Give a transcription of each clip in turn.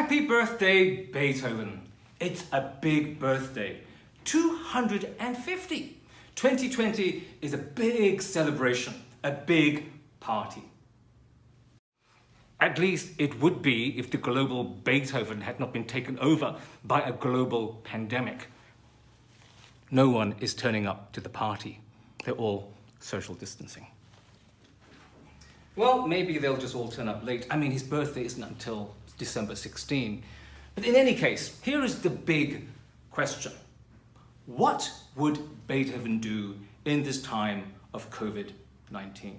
Happy birthday, Beethoven. It's a big birthday. 250. 2020 is a big celebration, a big party. At least it would be if the global Beethoven had not been taken over by a global pandemic. No one is turning up to the party. They're all social distancing. Well, maybe they'll just all turn up late. I mean, his birthday isn't until December 16. But in any case, here is the big question. What would Beethoven do in this time of COVID-19?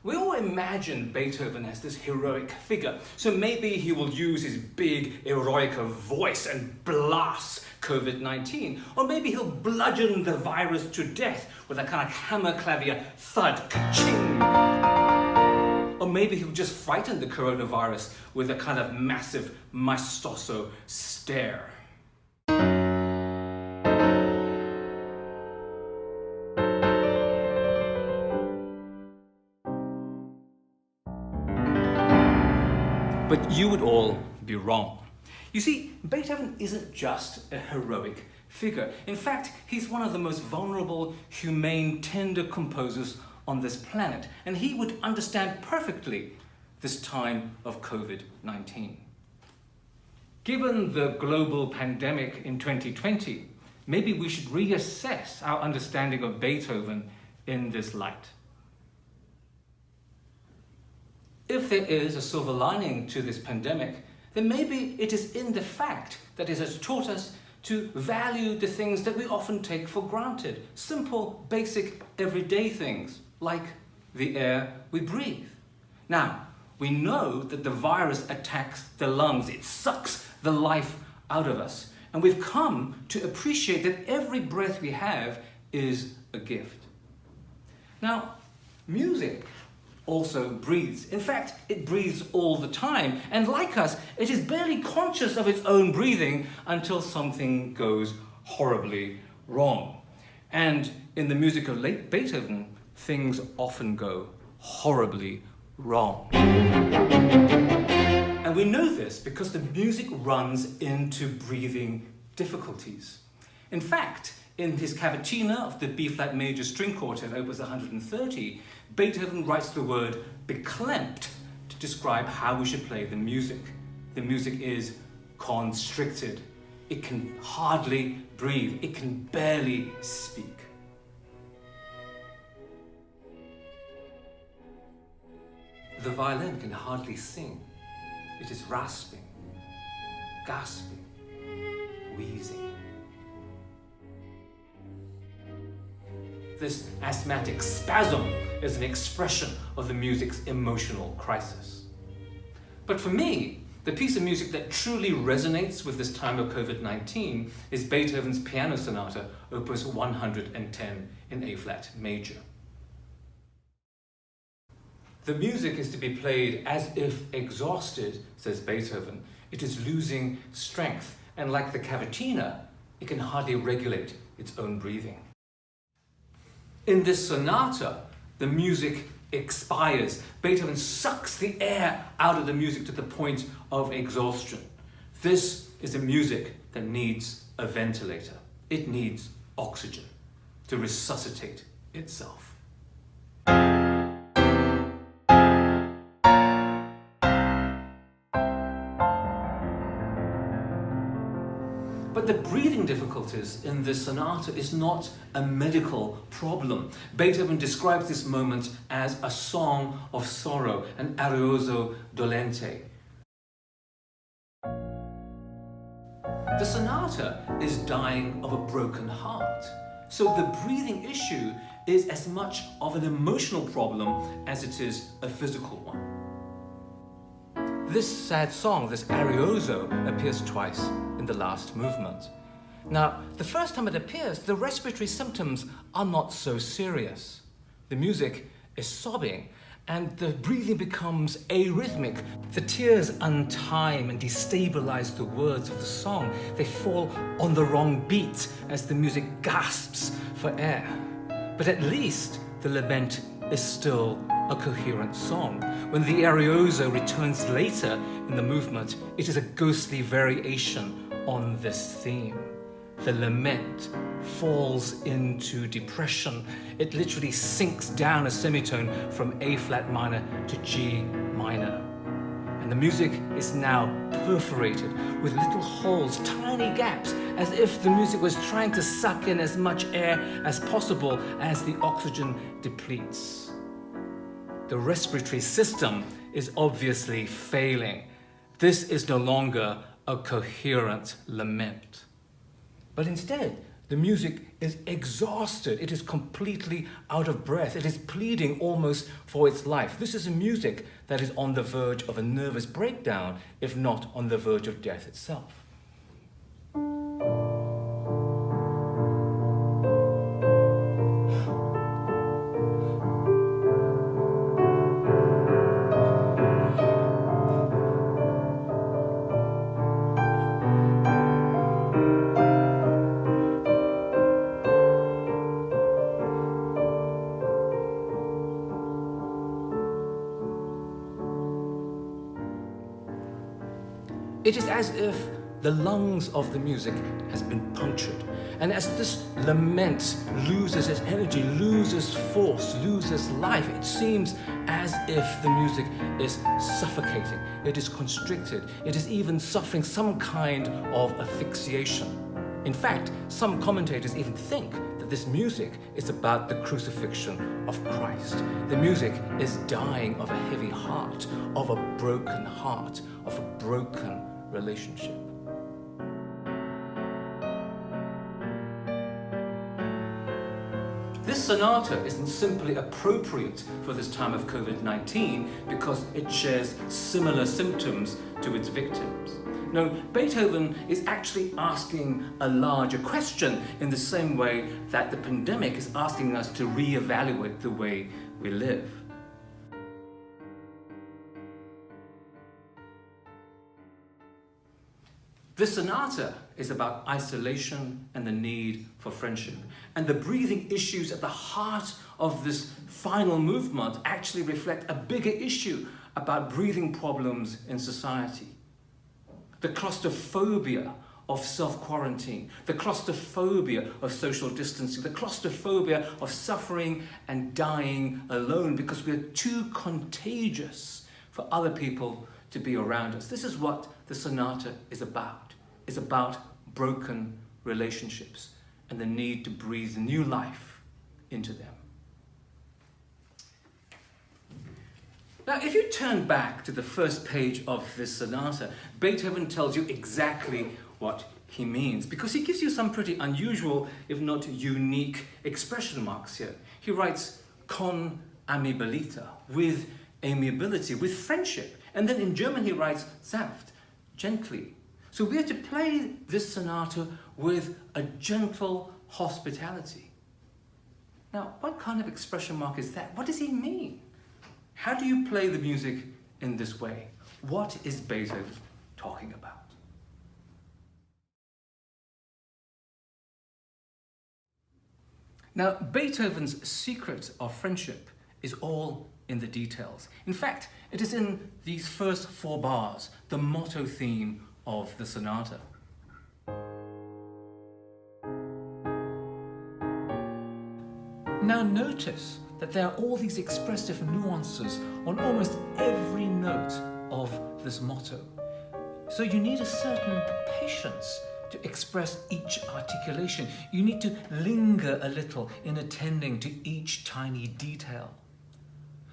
We all imagine Beethoven as this heroic figure, so maybe he will use his big, eroica voice and blast COVID-19, or maybe he'll bludgeon the virus to death with a kind of hammer clavier thud, ka-ching! Or maybe he'll just frighten the coronavirus with a kind of massive maestoso stare. But you would all be wrong. You see, Beethoven isn't just a heroic figure. In fact, he's one of the most vulnerable, humane, tender composers on this planet, and he would understand perfectly this time of COVID-19. Given the global pandemic in 2020, maybe we should reassess our understanding of Beethoven in this light. If there is a silver lining to this pandemic, then maybe it is in the fact that it has taught us to value the things that we often take for granted. Simple, basic, everyday things, like the air we breathe. Now, we know that the virus attacks the lungs. It sucks the life out of us. And we've come to appreciate that every breath we have is a gift. Now, music also breathes. In fact, it breathes all the time. And like us, it is barely conscious of its own breathing until something goes horribly wrong. And in the music of Beethoven, things often go horribly wrong. And we know this because the music runs into breathing difficulties. In fact, in his cavatina of the B-flat major string quartet, opus 130, Beethoven writes the word beklemmt to describe how we should play the music. The music is constricted. It can hardly breathe. It can barely speak. The violin can hardly sing. It is rasping, gasping, wheezing. This asthmatic spasm is an expression of the music's emotional crisis. But for me, the piece of music that truly resonates with this time of COVID-19 is Beethoven's Piano Sonata, opus 110 in A-flat major. The music is to be played as if exhausted, says Beethoven. It is losing strength, and like the cavatina, it can hardly regulate its own breathing. In this sonata, the music expires. Beethoven sucks the air out of the music to the point of exhaustion. This is a music that needs a ventilator. It needs oxygen to resuscitate itself. But the breathing difficulties in this sonata is not a medical problem. Beethoven describes this moment as a song of sorrow, an arioso dolente. The sonata is dying of a broken heart. So the breathing issue is as much of an emotional problem as it is a physical one. This sad song, this arioso, appears twice in the last movement. Now, the first time it appears, the respiratory symptoms are not so serious. The music is sobbing, and the breathing becomes arrhythmic. The tears untime and destabilize the words of the song. They fall on the wrong beat as the music gasps for air. But at least the lament is still a coherent song. When the arioso returns later in the movement, it is a ghostly variation on this theme. The lament falls into depression. It literally sinks down a semitone from A flat minor to G minor. And the music is now perforated with little holes, tiny gaps, as if the music was trying to suck in as much air as possible as the oxygen depletes. The respiratory system is obviously failing. This is no longer a coherent lament. But instead, the music is exhausted. It is completely out of breath. It is pleading almost for its life. This is a music that is on the verge of a nervous breakdown, if not on the verge of death itself. It is as if the lungs of the music has been punctured. And as this lament loses its energy, loses force, loses life, it seems as if the music is suffocating. It is constricted. It is even suffering some kind of asphyxiation. In fact, some commentators even think that this music is about the crucifixion of Christ. The music is dying of a heavy heart, of a broken heart, of a broken relationship. This sonata isn't simply appropriate for this time of COVID-19 because it shares similar symptoms to its victims. No, Beethoven is actually asking a larger question in the same way that the pandemic is asking us to reevaluate the way we live. This sonata is about isolation and the need for friendship. And the breathing issues at the heart of this final movement actually reflect a bigger issue about breathing problems in society. The claustrophobia of self-quarantine, the claustrophobia of social distancing, the claustrophobia of suffering and dying alone because we are too contagious for other people to be around us. This is what the sonata is about. It's about broken relationships and the need to breathe new life into them. Now, if you turn back to the first page of this sonata, Beethoven tells you exactly what he means, because he gives you some pretty unusual, if not unique, expression marks here. He writes con amiabilità, with amiability, with friendship. And then in German he writes sanft, gently. So we are to play this sonata with a gentle hospitality. Now, what kind of expression mark is that? What does he mean? How do you play the music in this way? What is Beethoven talking about? Now, Beethoven's secret of friendship is all in the details. In fact, it is in these first 4 bars, the motto theme of the sonata. Now notice that there are all these expressive nuances on almost every note of this motto. So you need a certain patience to express each articulation. You need to linger a little in attending to each tiny detail.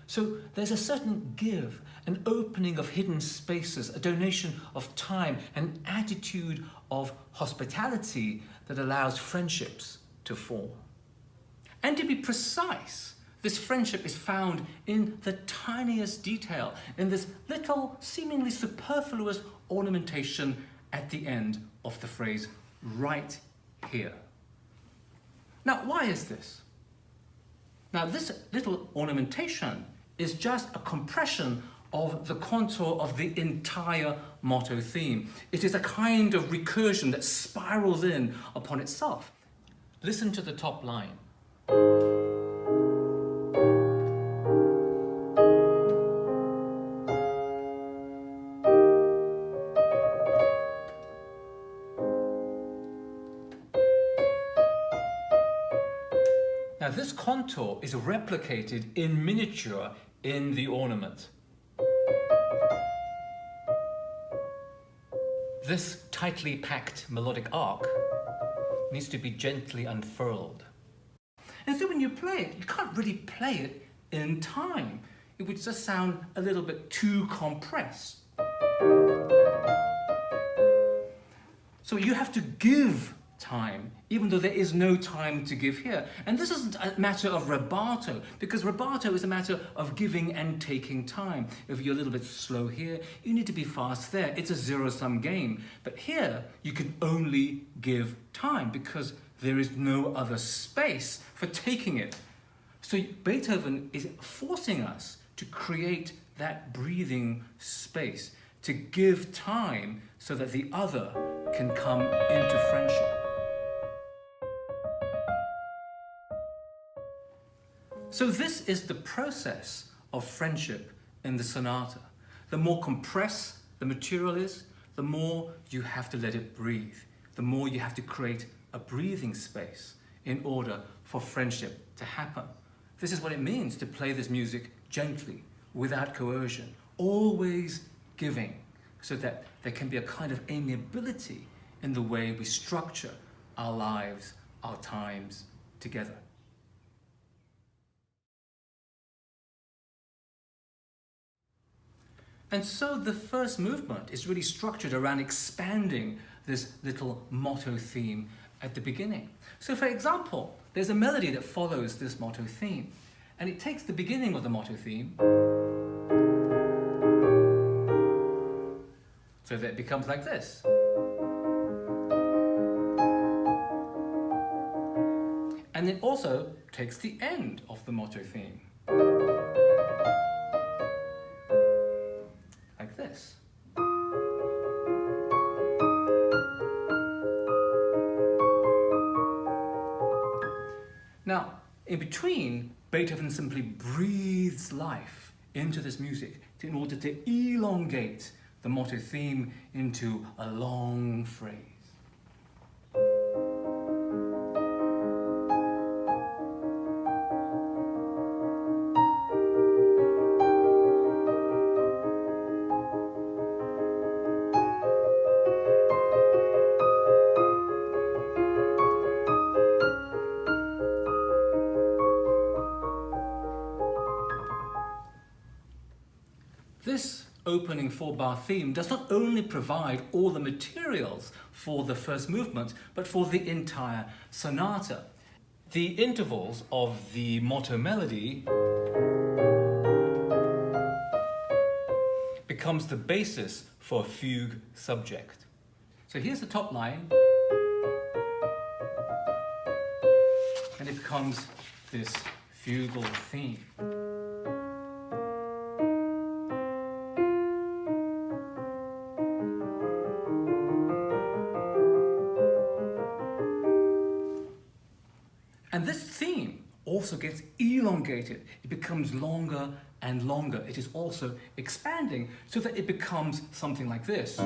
So there's a certain give, an opening of hidden spaces, a donation of time, an attitude of hospitality that allows friendships to form. And to be precise, this friendship is found in the tiniest detail, in this little, seemingly superfluous ornamentation at the end of the phrase, right here. Now, why is this? Now, this little ornamentation is just a compression of the contour of the entire motto theme. It is a kind of recursion that spirals in upon itself. Listen to the top line. Now this contour is replicated in miniature in the ornament. This tightly packed melodic arc needs to be gently unfurled. And so when you play it, you can't really play it in time. It would just sound a little bit too compressed. So you have to give time, even though there is no time to give here. And this isn't a matter of rubato, because rubato is a matter of giving and taking time. If you're a little bit slow here, you need to be fast there. It's a zero-sum game. But here, you can only give time because there is no other space for taking it. So Beethoven is forcing us to create that breathing space, to give time so that the other can come into friendship. So this is the process of friendship in the sonata. The more compressed the material is, the more you have to let it breathe. The more you have to create a breathing space in order for friendship to happen. This is what it means to play this music gently, without coercion, always giving, so that there can be a kind of amiability in the way we structure our lives, our times together. And so the first movement is really structured around expanding this little motto theme at the beginning. So for example, there's a melody that follows this motto theme, and it takes the beginning of the motto theme, so that it becomes like this. And it also takes the end of the motto theme, like this. Now, in between, Beethoven simply breathes life into this music in order to elongate the motto theme into a long phrase. This opening four-bar theme does not only provide all the materials for the first movement, but for the entire sonata. The intervals of the motto melody becomes the basis for a fugue subject. So here's the top line, and it becomes this fugal theme. And this theme also gets elongated. It becomes longer and longer. It is also expanding so that it becomes something like this.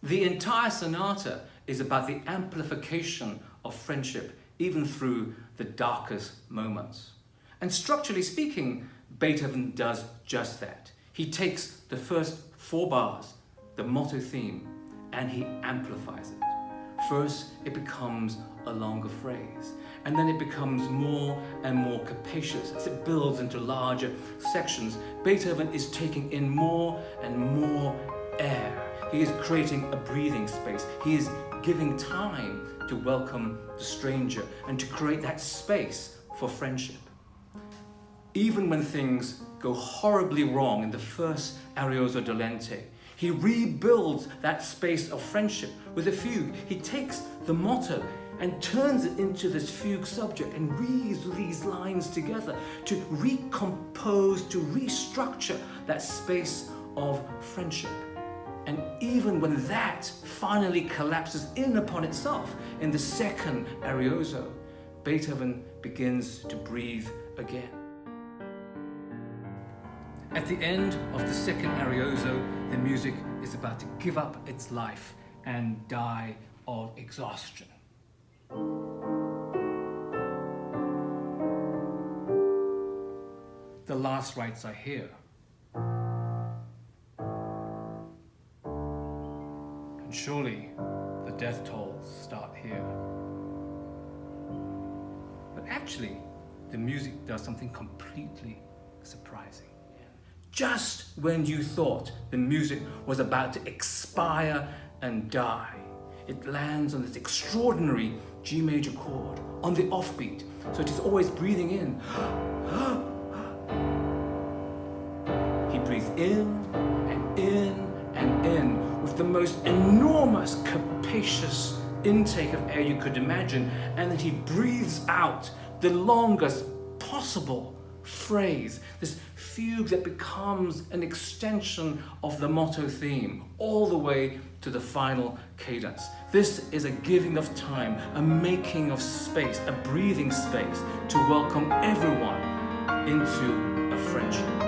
The entire sonata is about the amplification of friendship, even through the darkest moments. And structurally speaking, Beethoven does just that. He takes the first four bars, the motto theme, and he amplifies it. First, it becomes a longer phrase, and then it becomes more and more capacious as it builds into larger sections. Beethoven is taking in more and more air. He is creating a breathing space. He is giving time to welcome the stranger and to create that space for friendship. Even when things go horribly wrong in the first arioso dolente, he rebuilds that space of friendship with a fugue. He takes the motto and turns it into this fugue subject and reads these lines together to recompose, to restructure that space of friendship. And even when that finally collapses in upon itself in the second arioso, Beethoven begins to breathe again. At the end of the second arioso, the music is about to give up its life and die of exhaustion. The last rites are here. And surely the death tolls start here. But actually, the music does something completely surprising. Just when you thought the music was about to expire and die, it lands on this extraordinary G major chord on the offbeat. So it is always breathing in. He breathes in and in and in with the most enormous, capacious intake of air you could imagine, and then he breathes out the longest possible phrase, this fugue that becomes an extension of the motto theme, all the way to the final cadence. This is a giving of time, a making of space, a breathing space to welcome everyone into a friendship.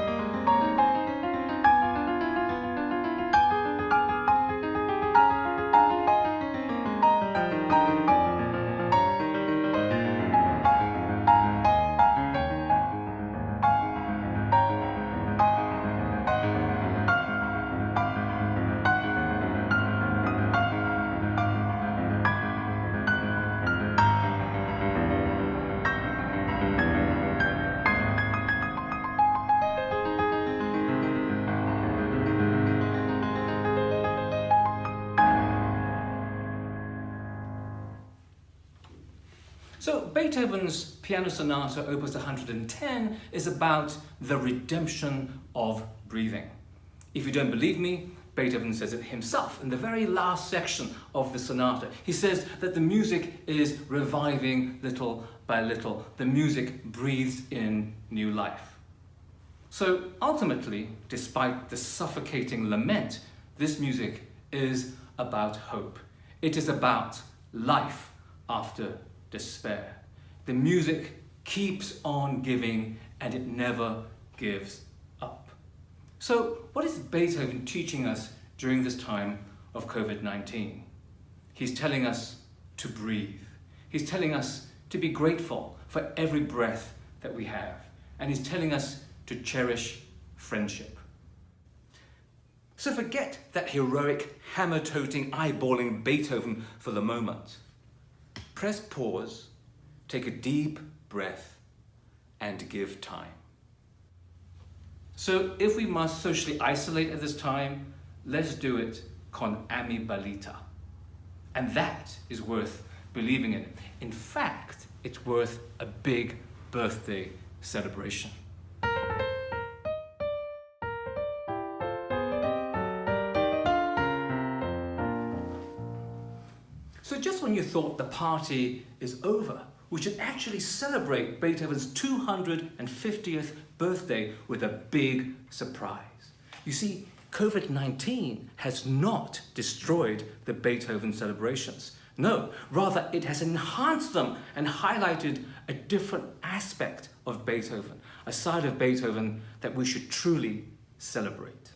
So Beethoven's Piano Sonata Opus 110 is about the redemption of breathing. If you don't believe me, Beethoven says it himself in the very last section of the sonata. He says that the music is reviving little by little. The music breathes in new life. So ultimately, despite the suffocating lament, this music is about hope. It is about life after despair. The music keeps on giving and it never gives up. So what is Beethoven teaching us during this time of COVID-19? He's telling us to breathe. He's telling us to be grateful for every breath that we have. And he's telling us to cherish friendship. So forget that heroic, hammer-toting, eyeballing Beethoven for the moment. Press pause, take a deep breath, and give time. So if we must socially isolate at this time, let's do it con amabilità. And that is worth believing in. In fact, it's worth a big birthday celebration. So just when you thought the party is over, we should actually celebrate Beethoven's 250th birthday with a big surprise. You see, COVID-19 has not destroyed the Beethoven celebrations. No, rather it has enhanced them and highlighted a different aspect of Beethoven, a side of Beethoven that we should truly celebrate.